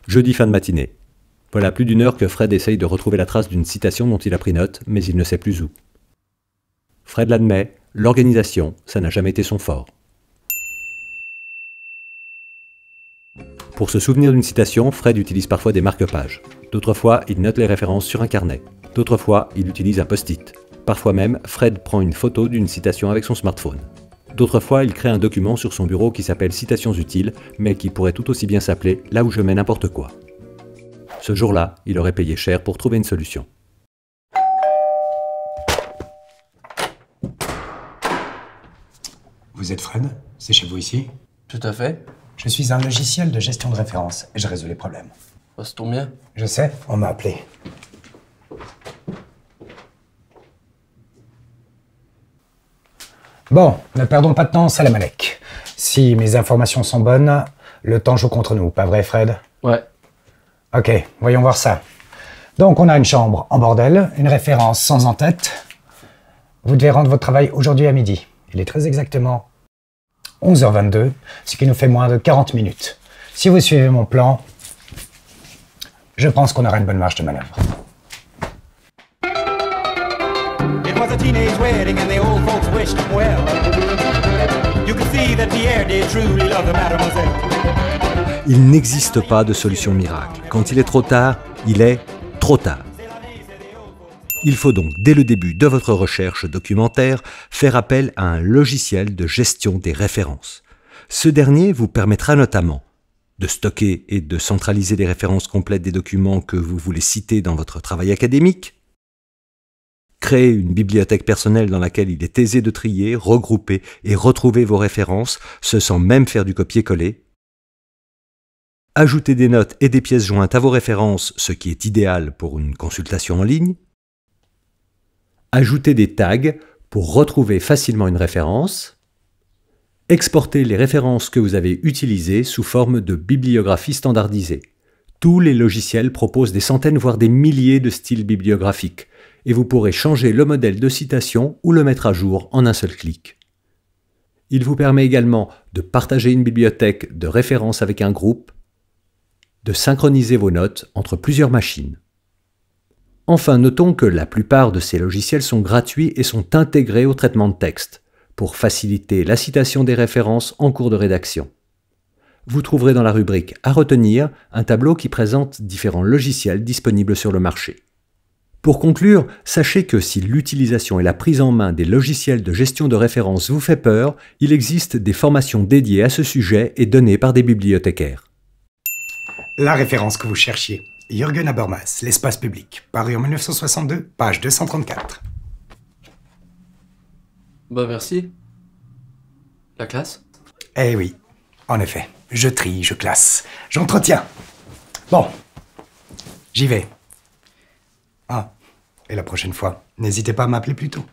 Jeudi fin de matinée. Voilà plus d'une heure que Fred essaye de retrouver la trace d'une citation dont il a pris note, mais il ne sait plus où. Fred l'admet, l'organisation, ça n'a jamais été son fort. Pour se souvenir d'une citation, Fred utilise parfois des marque-pages. D'autres fois, il note les références sur un carnet. D'autres fois, il utilise un post-it. Parfois même, Fred prend une photo d'une citation avec son smartphone. D'autres fois, il crée un document sur son bureau qui s'appelle Citations utiles, mais qui pourrait tout aussi bien s'appeler Là où je mets n'importe quoi. Ce jour-là, il aurait payé cher pour trouver une solution. Vous êtes Fred? C'est chez vous ici? Tout à fait. Je suis un logiciel de gestion de références et je résous les problèmes. Ça tombe bien. Je sais, on m'a appelé. Bon, ne perdons pas de temps, salam alek. Si mes informations sont bonnes, le temps joue contre nous, pas vrai Fred? Ouais. Ok, voyons voir ça. Donc on a une chambre en bordel, une référence sans en-tête. Vous devez rendre votre travail aujourd'hui à midi. Il est très exactement 11h22, ce qui nous fait moins de 40 minutes. Si vous suivez mon plan, je pense qu'on aura une bonne marge de manœuvre. It was a teenage wedding and the old folks wished him well. You could see that Pierre did truly love the mademoiselle. Il n'existe pas de solution miracle. Quand il est trop tard, il est trop tard. Il faut donc, dès le début de votre recherche documentaire, faire appel à un logiciel de gestion des références. Ce dernier vous permettra notamment de stocker et de centraliser les références complètes des documents que vous voulez citer dans votre travail académique, créer une bibliothèque personnelle dans laquelle il est aisé de trier, regrouper et retrouver vos références, ce sans même faire du copier-coller, ajouter des notes et des pièces jointes à vos références, ce qui est idéal pour une consultation en ligne, ajouter des tags pour retrouver facilement une référence, exporter les références que vous avez utilisées sous forme de bibliographie standardisée. Tous les logiciels proposent des centaines voire des milliers de styles bibliographiques et vous pourrez changer le modèle de citation ou le mettre à jour en un seul clic. Il vous permet également de partager une bibliothèque de références avec un groupe, de synchroniser vos notes entre plusieurs machines. Enfin, notons que la plupart de ces logiciels sont gratuits et sont intégrés au traitement de texte, pour faciliter la citation des références en cours de rédaction. Vous trouverez dans la rubrique « À retenir » un tableau qui présente différents logiciels disponibles sur le marché. Pour conclure, sachez que si l'utilisation et la prise en main des logiciels de gestion de références vous fait peur, il existe des formations dédiées à ce sujet et données par des bibliothécaires. La référence que vous cherchiez. Jürgen Habermas, L'espace public, paru en 1962, page 234. Bah merci. La classe? Eh oui, en effet, je trie, je classe, j'entretiens. Bon, j'y vais. Ah, et la prochaine fois, n'hésitez pas à m'appeler plus tôt.